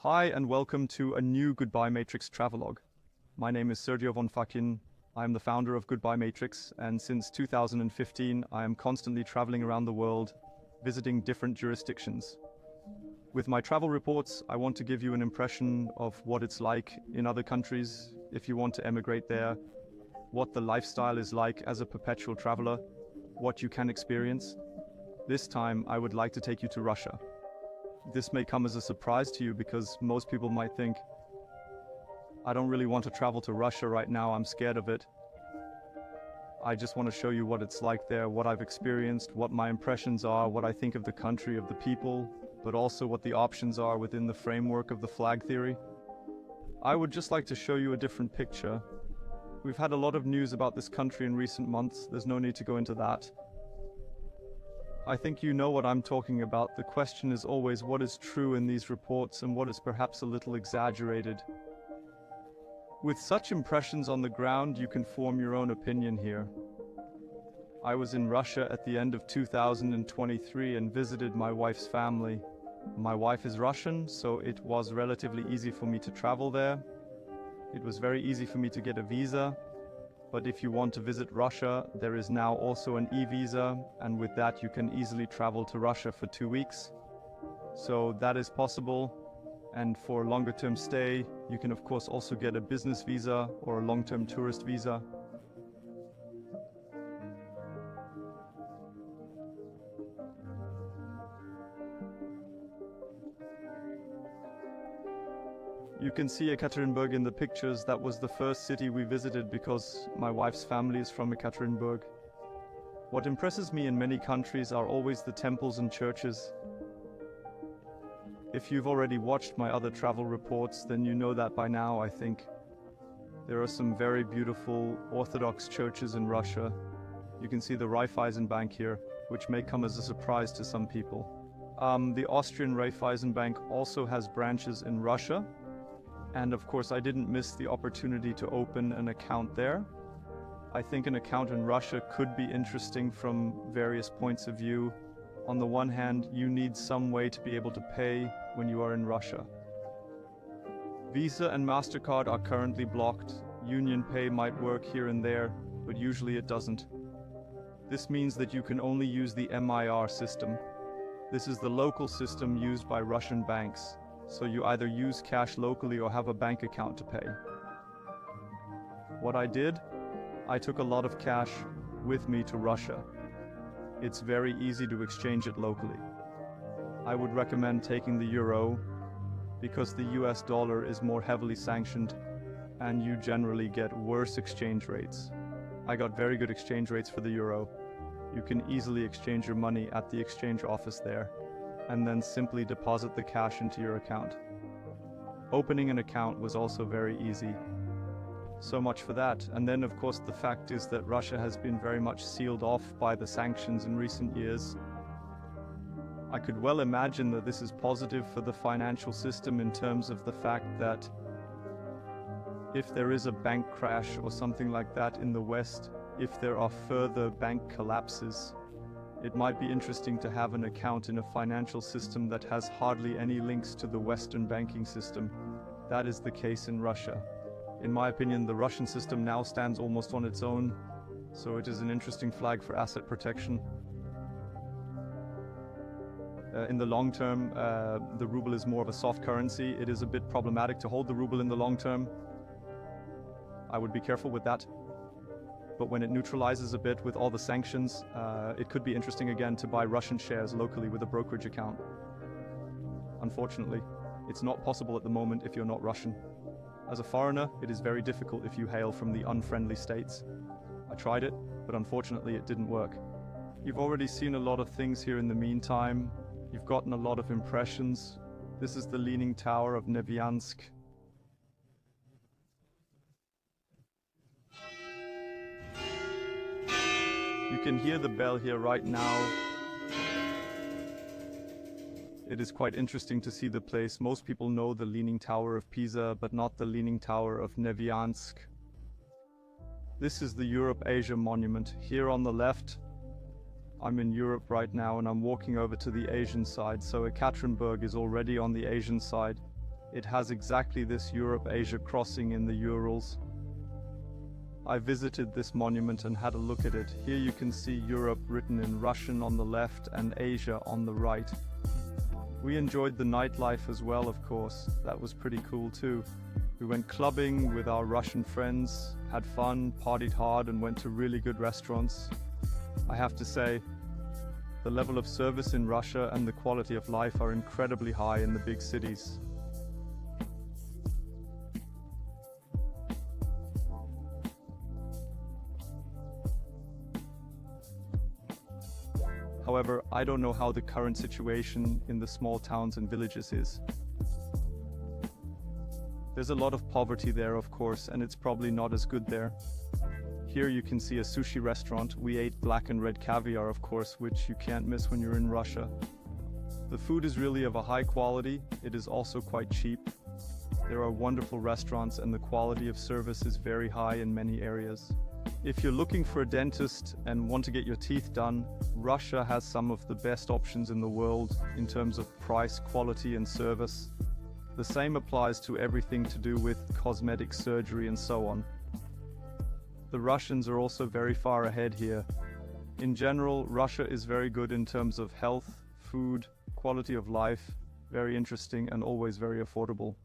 Hi and welcome to a new GoodbyeMatrix travelogue. My name is Sergio von Facchin. I am the founder of GoodbyeMatrix, and since 2015 I am constantly traveling around the world, visiting different jurisdictions. With my travel reports, I want to give you an impression of what it's like in other countries if you want to emigrate there, what the lifestyle is like as a perpetual traveler, what you can experience. This time I would like to take you to Russia. This may come as a surprise to you because most people might think, I don't really want to travel to Russia right now, I'm scared of it. I just want to show you what it's like there, what I've experienced, what my impressions are, what I think of the country, of the people, but also what the options are within the framework of the flag theory. I would just like to show you a different picture. We've had a lot of news about this country in recent months, there's no need to go into that. I think you know what I'm talking about. The question is always what is true in these reports and what is perhaps a little exaggerated. With such impressions on the ground, you can form your own opinion here. I was in Russia at the end of 2023 and visited my wife's family. My wife is Russian, so it was relatively easy for me to travel there. It was very easy for me to get a visa. But if you want to visit Russia, there is now also an e-visa, and with that you can easily travel to Russia for 2 weeks. So that is possible, and for a longer term stay, you can of course also get a business visa or a long-term tourist visa. You can see Ekaterinburg in the pictures. That was the first city we visited because my wife's family is from Ekaterinburg. What impresses me in many countries are always the temples and churches. If you've already watched my other travel reports, then you know that by now, I think. There are some very beautiful Orthodox churches in Russia. You can see the Raiffeisenbank here, which may come as a surprise to some people. The Austrian Raiffeisenbank also has branches in Russia. And of course, I didn't miss the opportunity to open an account there. I think an account in Russia could be interesting from various points of view. On the one hand, you need some way to be able to pay when you are in Russia. Visa and MasterCard are currently blocked. Union Pay might work here and there, but usually it doesn't. This means that you can only use the MIR system. This is the local system used by Russian banks. So you either use cash locally or have a bank account to pay. What I did, I took a lot of cash with me to Russia. It's very easy to exchange it locally. I would recommend taking the euro because the US dollar is more heavily sanctioned and you generally get worse exchange rates. I got very good exchange rates for the euro. You can easily exchange your money at the exchange office there, and then simply deposit the cash into your account. Opening an account was also very easy. So much for that. And then of course the fact is that Russia has been very much sealed off by the sanctions in recent years. I could well imagine that this is positive for the financial system in terms of the fact that if there is a bank crash or something like that in the West, if there are further bank collapses, it might be interesting to have an account in a financial system that has hardly any links to the Western banking system. That is the case in Russia. In my opinion, the Russian system now stands almost on its own, so it is an interesting flag for asset protection. In the long term, the ruble is more of a soft currency. It is a bit problematic to hold the ruble in the long term. I would be careful with that. But when it neutralizes a bit with all the sanctions, it could be interesting again to buy Russian shares locally with a brokerage account. Unfortunately, it's not possible at the moment if you're not Russian. As a foreigner, it is very difficult if you hail from the unfriendly states. I tried it, but unfortunately it didn't work. You've already seen a lot of things here in the meantime. You've gotten a lot of impressions. This is the Leaning Tower of Neviansk. You can hear the bell here right now. It is quite interesting to see the place. Most people know the Leaning Tower of Pisa, but not the Leaning Tower of Neviansk. This is the Europe-Asia monument. Here on the left, I'm in Europe right now and I'm walking over to the Asian side. So Ekaterinburg is already on the Asian side. It has exactly this Europe-Asia crossing in the Urals. I visited this monument and had a look at it. Here you can see Europe written in Russian on the left and Asia on the right. We enjoyed the nightlife as well, of course. That was pretty cool too. We went clubbing with our Russian friends, had fun, partied hard, and went to really good restaurants. I have to say, the level of service in Russia and the quality of life are incredibly high in the big cities. However, I don't know how the current situation in the small towns and villages is. There's a lot of poverty there, of course, and it's probably not as good there. Here you can see a sushi restaurant. We ate black and red caviar, of course, which you can't miss when you're in Russia. The food is really of a high quality. It is also quite cheap. There are wonderful restaurants and the quality of service is very high in many areas. If you're looking for a dentist and want to get your teeth done, Russia has some of the best options in the world in terms of price, quality, and service. The same applies to everything to do with cosmetic surgery and so on. The Russians are also very far ahead here. In general, Russia is very good in terms of health, food, quality of life, very interesting and always very affordable.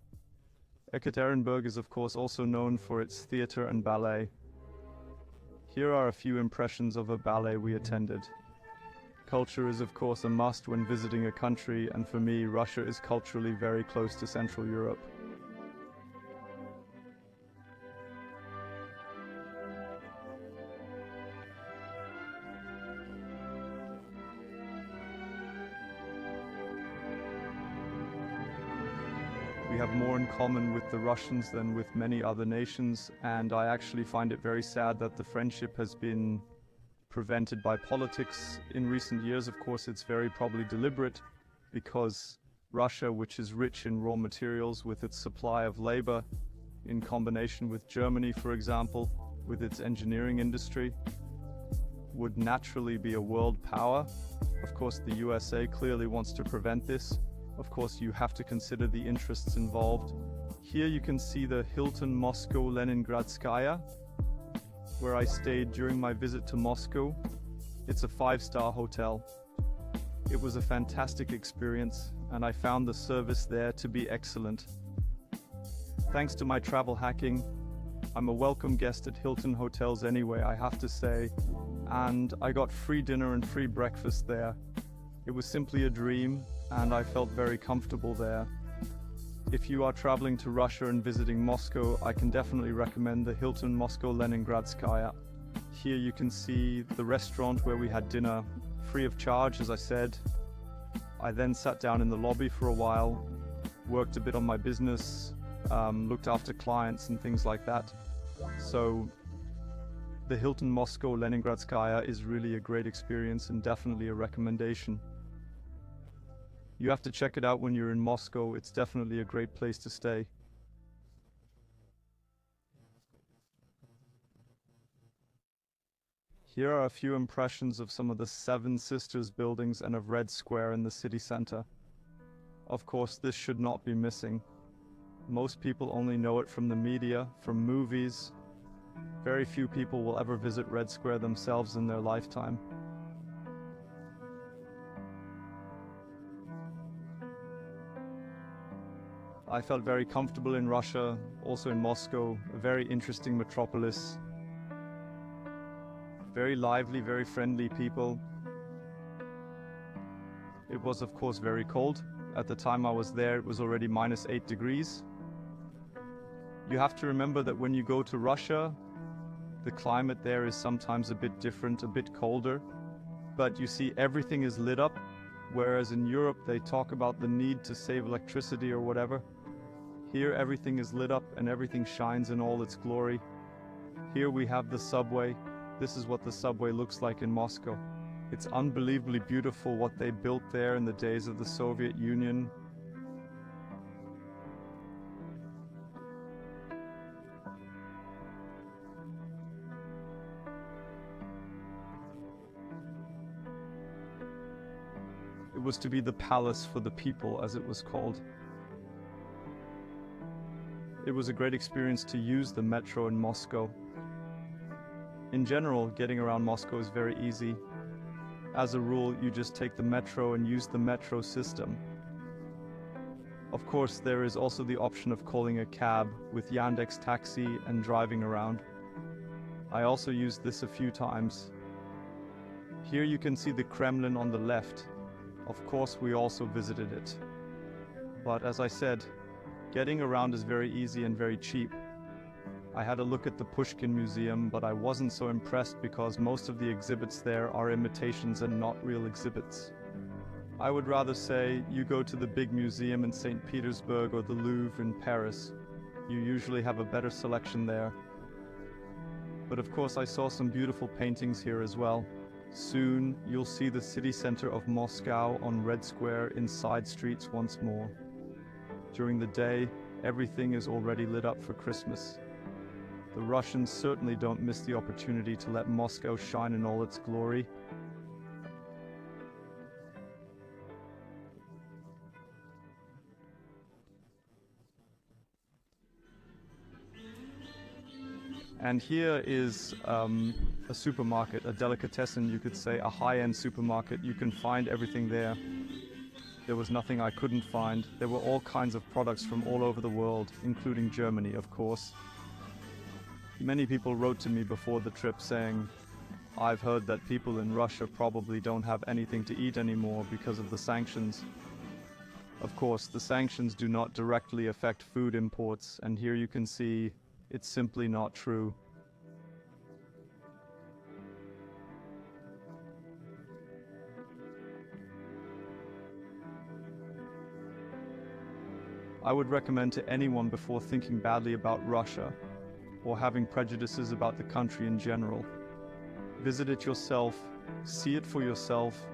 Ekaterinburg is of course also known for its theater and ballet. Here are a few impressions of a ballet we attended. Culture is of course a must when visiting a country, and for me, Russia is culturally very close to Central Europe. We have more in common with the Russians than with many other nations, and I actually find it very sad that the friendship has been prevented by politics in recent years. Of course, it's very probably deliberate because Russia, which is rich in raw materials with its supply of labor, in combination with Germany, for example, with its engineering industry, would naturally be a world power. Of course, the USA clearly wants to prevent this. Of course, you have to consider the interests involved. Here you can see the Hilton Moscow-Leningradsky, where I stayed during my visit to Moscow. It's a 5-star hotel. It was a fantastic experience, and I found the service there to be excellent. Thanks to my travel hacking, I'm a welcome guest at Hilton hotels anyway, I have to say, and I got free dinner and free breakfast there. It was simply a dream, and I felt very comfortable there. If you are traveling to Russia and visiting Moscow, I can definitely recommend the Hilton Moscow-Leningradsky. Here you can see the restaurant where we had dinner, free of charge, as I said. I then sat down in the lobby for a while, worked a bit on my business, looked after clients and things like that. So the Hilton Moscow-Leningradsky is really a great experience and definitely a recommendation. You have to check it out when you're in Moscow. It's definitely a great place to stay. Here are a few impressions of some of the Seven Sisters buildings and of Red Square in the city center. Of course, this should not be missing. Most people only know it from the media, from movies. Very few people will ever visit Red Square themselves in their lifetime. I felt very comfortable in Russia, also in Moscow, a very interesting metropolis. Very lively, very friendly people. It was of course very cold. At the time I was there, it was already -8 degrees. You have to remember that when you go to Russia, the climate there is sometimes a bit different, a bit colder. But you see, everything is lit up, whereas in Europe they talk about the need to save electricity or whatever. Here everything is lit up and everything shines in all its glory. Here we have the subway. This is what the subway looks like in Moscow. It's unbelievably beautiful what they built there in the days of the Soviet Union. It was to be the palace for the people, as it was called. It was a great experience to use the metro in Moscow. In general, getting around Moscow is very easy. As a rule, you just take the metro and use the metro system. Of course, there is also the option of calling a cab with Yandex Taxi and driving around. I also used this a few times. Here you can see the Kremlin on the left. Of course, we also visited it. But as I said, getting around is very easy and very cheap. I had a look at the Pushkin Museum, but I wasn't so impressed because most of the exhibits there are imitations and not real exhibits. I would rather say you go to the big museum in St. Petersburg or the Louvre in Paris. You usually have a better selection there. But of course I saw some beautiful paintings here as well. Soon you'll see the city center of Moscow on Red Square in side streets once more. During the day, everything is already lit up for Christmas. The Russians certainly don't miss the opportunity to let Moscow shine in all its glory. And here is a supermarket, a delicatessen, you could say, a high-end supermarket. You can find everything there. There was nothing I couldn't find. There were all kinds of products from all over the world, including Germany, of course. Many people wrote to me before the trip saying, I've heard that people in Russia probably don't have anything to eat anymore because of the sanctions. Of course, the sanctions do not directly affect food imports, and here you can see it's simply not true. I would recommend to anyone before thinking badly about Russia or having prejudices about the country in general. Visit it yourself, see it for yourself,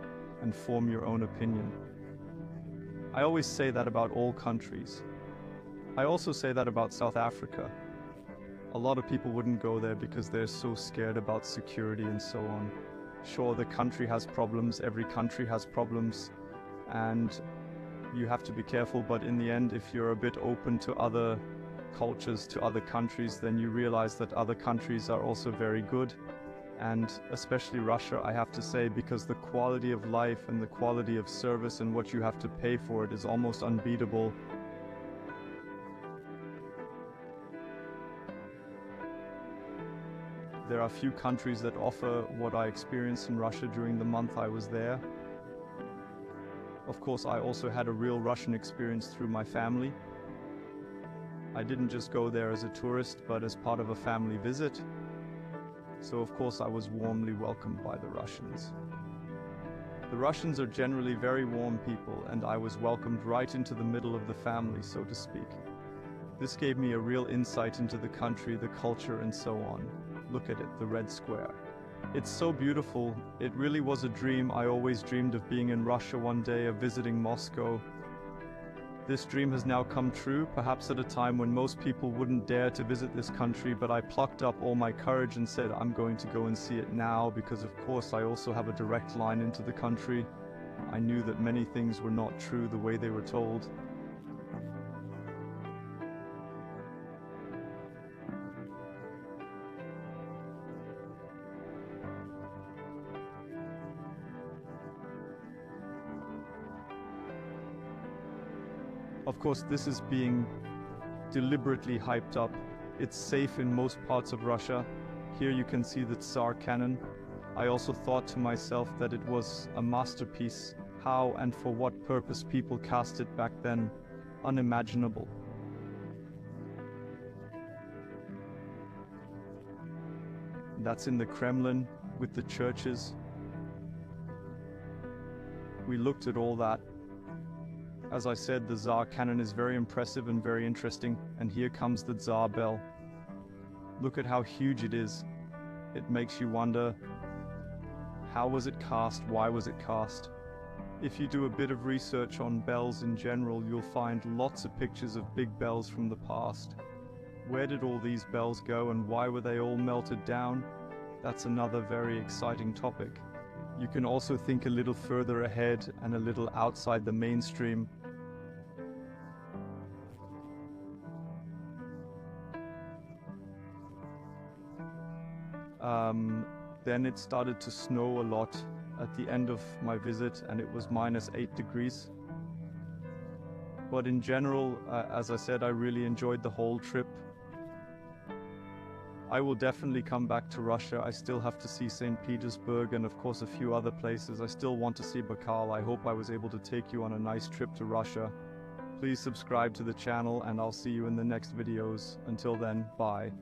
and form your own opinion. I always say that about all countries. I also say that about South Africa. A lot of people wouldn't go there because they're so scared about security and so on. Sure, the country has problems, every country has problems, and you have to be careful, but in the end, if you're a bit open to other cultures, to other countries, then you realize that other countries are also very good. And especially Russia, I have to say, because the quality of life and the quality of service and what you have to pay for it is almost unbeatable. There are few countries that offer what I experienced in Russia during the month I was there. Of course, I also had a real Russian experience through my family. I didn't just go there as a tourist, but as part of a family visit. So of course I was warmly welcomed by the Russians. The Russians are generally very warm people, and I was welcomed right into the middle of the family, so to speak. This gave me a real insight into the country, the culture, and so on. Look at it, the Red Square. It's so beautiful. It really was a dream. I always dreamed of being in Russia one day, of visiting Moscow. This dream has now come true, perhaps at a time when most people wouldn't dare to visit this country, but I plucked up all my courage and said, I'm going to go and see it now, because of course I also have a direct line into the country. I knew that many things were not true the way they were told. Of course, this is being deliberately hyped up. It's safe in most parts of Russia. Here you can see the Tsar cannon. I also thought to myself that it was a masterpiece. How and for what purpose people cast it back then, unimaginable. That's in the Kremlin with the churches. We looked at all that. As I said, the Tsar cannon is very impressive and very interesting, and here comes the Tsar bell. Look at how huge it is. It makes you wonder, how was it cast? Why was it cast? If you do a bit of research on bells in general, you'll find lots of pictures of big bells from the past. Where did all these bells go and why were they all melted down? That's another very exciting topic. You can also think a little further ahead and a little outside the mainstream. Then it started to snow a lot at the end of my visit, and it was -8 degrees. But in general, as I said, I really enjoyed the whole trip. I will definitely come back to Russia. I still have to see St. Petersburg and of course a few other places. I still want to see Baikal. I hope I was able to take you on a nice trip to Russia. Please subscribe to the channel and I'll see you in the next videos. Until then, bye.